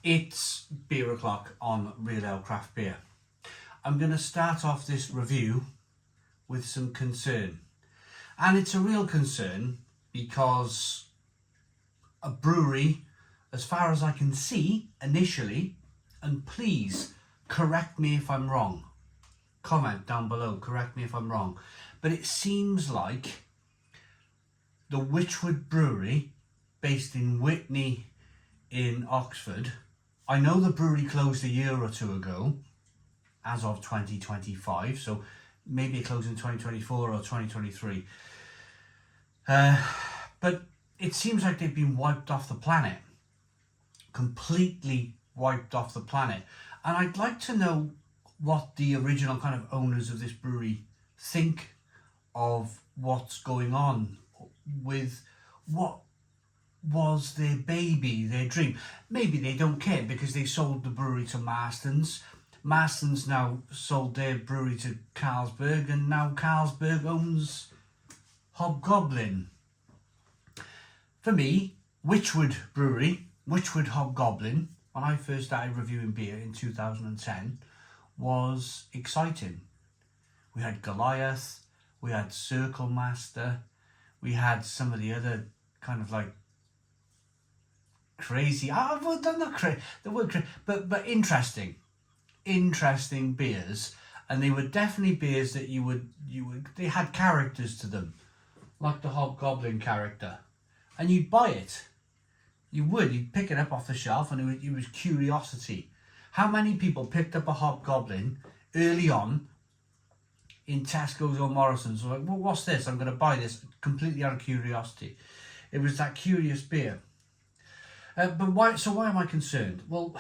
It's beer o'clock on Real Ale Craft Beer. I'm going to start off this review with some concern. And it's a real concern because a brewery, as far as I can see initially, and please correct me if I'm wrong. Comment down below, correct me if I'm wrong. But it seems like the Wychwood Brewery, based in Witney in Oxford, I know the brewery closed a year or two ago, as of 2025, so maybe it closed in 2024 or 2023. But it seems like they've been wiped off the planet. Completely wiped off the planet. And I'd like to know what the original kind of owners of this brewery think of what's going on with what was their baby, their dream. Maybe they don't care because they sold the brewery to Marstons. Marstons now sold their brewery to Carlsberg, and now Carlsberg owns Hobgoblin. For me, Witchwood Brewery, Witchwood Hobgoblin, when I first started reviewing beer in 2010, was exciting. We had Goliath, we had Circle Master, we had some of the other kind of like crazy, but interesting beers, and they were definitely beers that you would they had characters to them, like the Hobgoblin character, and you'd buy it. You'd pick it up off the shelf, and it was curiosity. How many people picked up a Hobgoblin early on in Tesco's or Morrison's? Like, well, what's this? I'm going to buy this completely out of curiosity. It was that curious beer. But why? So why am I concerned? Well,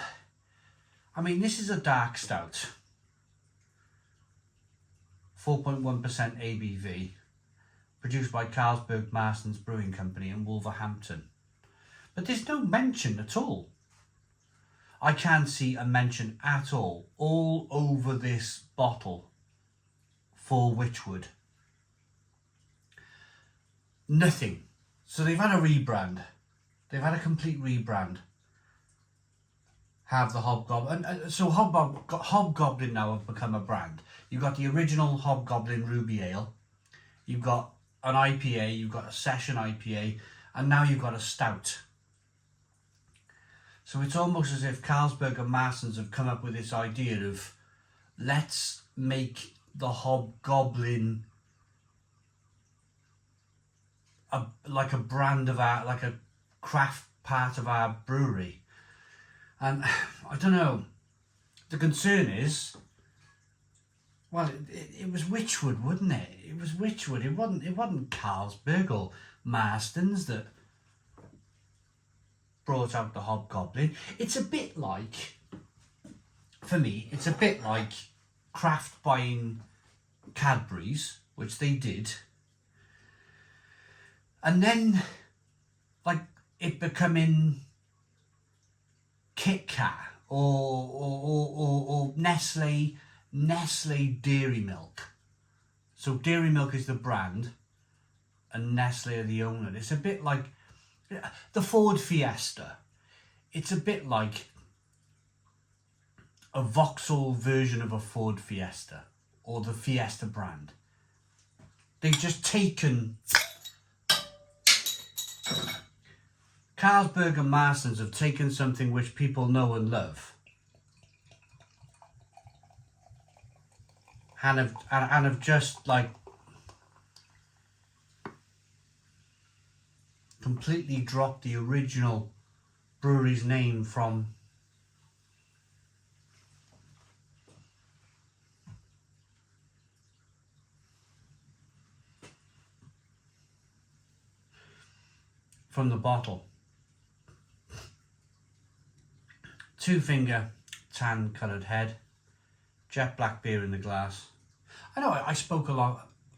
I mean, this is a dark stout, 4.1% ABV, produced by Carlsberg Marstons Brewing Company in Wolverhampton. But there's no mention at all. I can't see a mention at all over this bottle for Witchwood. Nothing. So they've had a rebrand. They've had a complete rebrand. Have the Hobgoblin. So Hobgoblin now have become a brand. You've got the original Hobgoblin Ruby Ale. You've got an IPA. You've got a Session IPA. And now you've got a Stout. So it's almost as if Carlsberg and Marstons have come up with this idea of, let's make the Hobgoblin like a brand of our, like a craft part of our brewery. And I don't know, the concern is, well, it was Witchwood, wasn't it? It was Witchwood. It wasn't Carlsberg or Marstons that brought out the Hobgoblin. It's a bit like, for me, it's a bit like Kraft buying Cadbury's, which they did, and then like it becoming Kit Kat or Nestle Dairy Milk. So Dairy Milk is the brand and Nestle are the owner. It's a bit like the Ford Fiesta. It's a bit like a Vauxhall version of a Ford Fiesta, or the Fiesta brand. They've just taken, Carlsberg and Marstons have taken something which people know and love, and have just like completely dropped the original brewery's name from the bottle. 2-finger tan coloured head, jet black beer in the glass. I know I spoke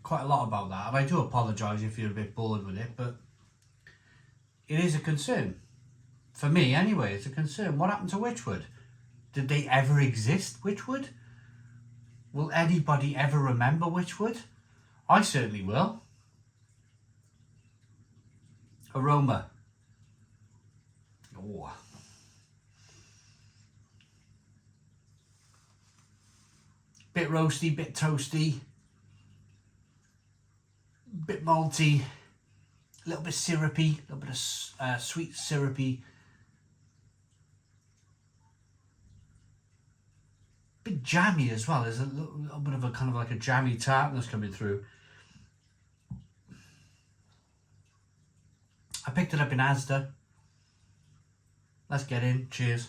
quite a lot about that, and I do apologise if you're a bit bored with it, but it is a concern. For me anyway, it's a concern. What happened to Witchwood? Did they ever exist, Witchwood? Will anybody ever remember Witchwood? I certainly will. Aroma. Oh. Bit roasty, bit toasty, bit malty, a little bit syrupy, a little bit of sweet syrupy, bit jammy as well. There's a little bit of a kind of like a jammy tartness coming through. I picked it up in Asda. Let's get in. Cheers.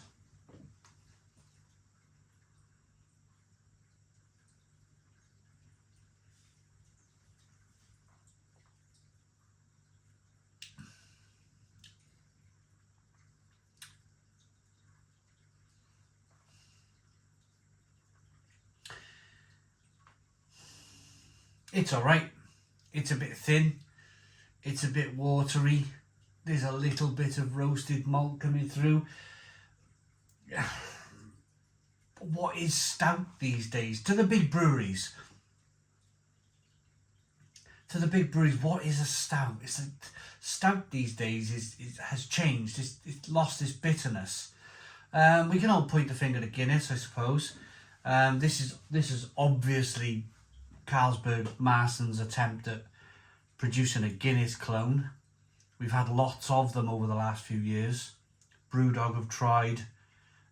It's alright. It's a bit thin. It's a bit watery. There's a little bit of roasted malt coming through. What is stout these days? To the big breweries. What is a stout? It's a stout these days has changed. It's lost its bitterness. We can all point the finger at Guinness, I suppose. This is obviously Carlsberg Marstons' attempt at producing a Guinness clone. We've had lots of them over the last few years. Brewdog have tried,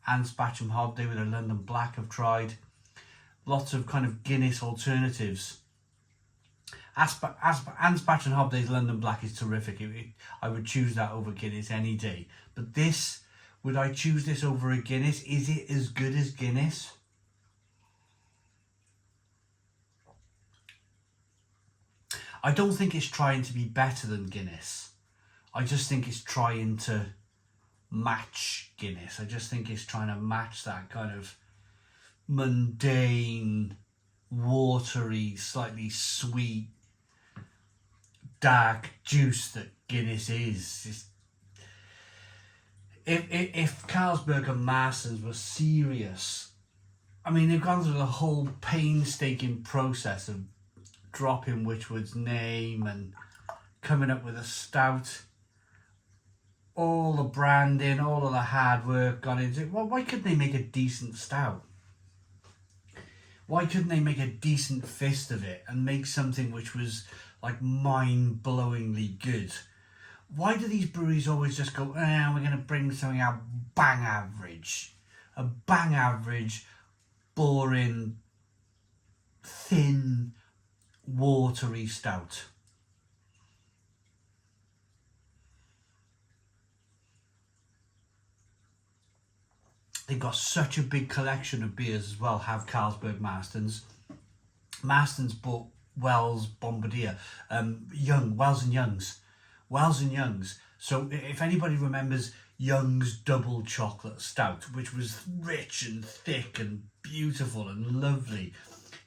Anspach and Hobday with a London Black have tried. Lots of kind of Guinness alternatives. Anspach and Hobday's London Black is terrific. I would choose that over Guinness any day. But this, would I choose this over a Guinness? Is it as good as Guinness? I don't think it's trying to be better than Guinness. I just think it's trying to match Guinness. I just think it's trying to match that kind of mundane, watery, slightly sweet, dark juice that Guinness is. If Carlsberg and Marstons were serious, I mean, they've gone through the whole painstaking process of dropping Witchwood's name and coming up with a stout. All the branding, all of the hard work gone into it. Well, why couldn't they make a decent stout? Why couldn't they make a decent fist of it and make something which was like mind-blowingly good? Why do these breweries always just go, we're going to bring something out bang average? A bang average, boring, thin, watery stout. They've got such a big collection of beers as well, have Carlsberg Marstons. Marstons bought Wells Bombardier, Wells and Youngs. So if anybody remembers Young's Double Chocolate Stout, which was rich and thick and beautiful and lovely,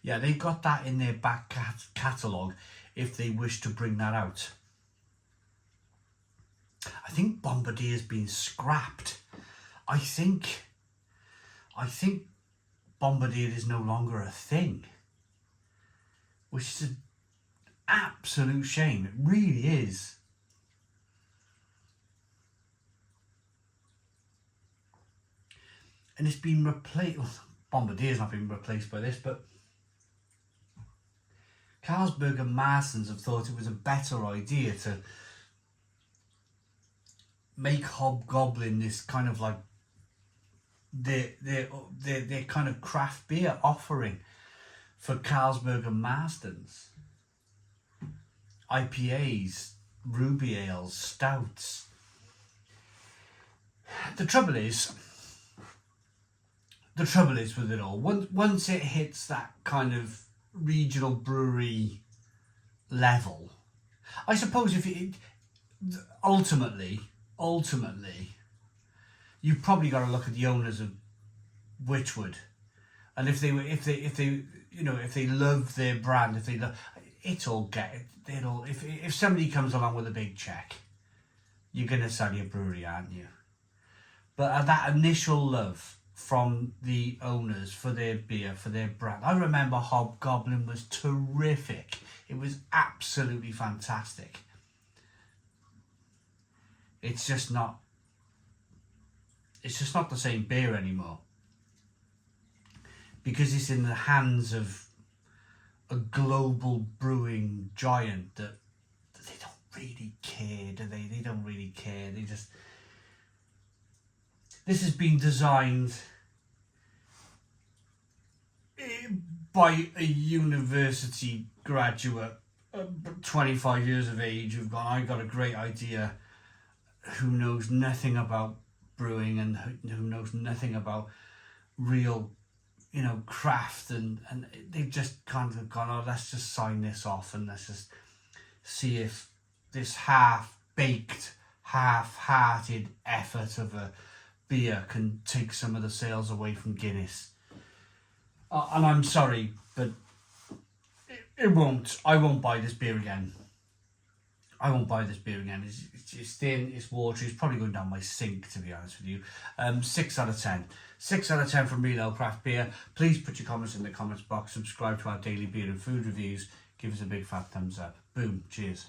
yeah, they've got that in their back catalogue if they wish to bring that out. I think Bombardier's been scrapped. I think Bombardier is no longer a thing, which is an absolute shame. It really is. And it's been replaced. Well, Bombardier's not been replaced by this, but Carlsberg and Marstons have thought it was a better idea to make Hobgoblin this kind of like their kind of craft beer offering for Carlsberg and Marstons. IPAs, ruby ales, stouts. The trouble is with it all, once it hits that kind of regional brewery level, I suppose if it ultimately you've probably got to look at the owners of Witchwood, and if they love their brand, if somebody comes along with a big check, you're gonna sell your brewery, aren't you? But that initial love from the owners for their beer, for their brand. I remember Hobgoblin was terrific. It was absolutely fantastic. It's just not the same beer anymore. because it's in the hands of a global brewing giant that they don't really care, do they? They don't really care. They just... This has been designed by a university graduate, 25 years of age, who've gone, I got a great idea, who knows nothing about brewing and who knows nothing about real, you know, craft, and they've just kind of gone, oh, let's just sign this off and let's just see if this half-baked, half-hearted effort of a beer can take some of the sales away from Guinness. And I'm sorry, but it won't. I won't buy this beer again. I won't buy this beer again. It's thin, it's watery, it's probably going down my sink, to be honest with you. 6 out of 10. 6 out of 10 from Real Ale Craft Beer. Please put your comments in the comments box. Subscribe to our daily beer and food reviews. Give us a big fat thumbs up. Boom. Cheers.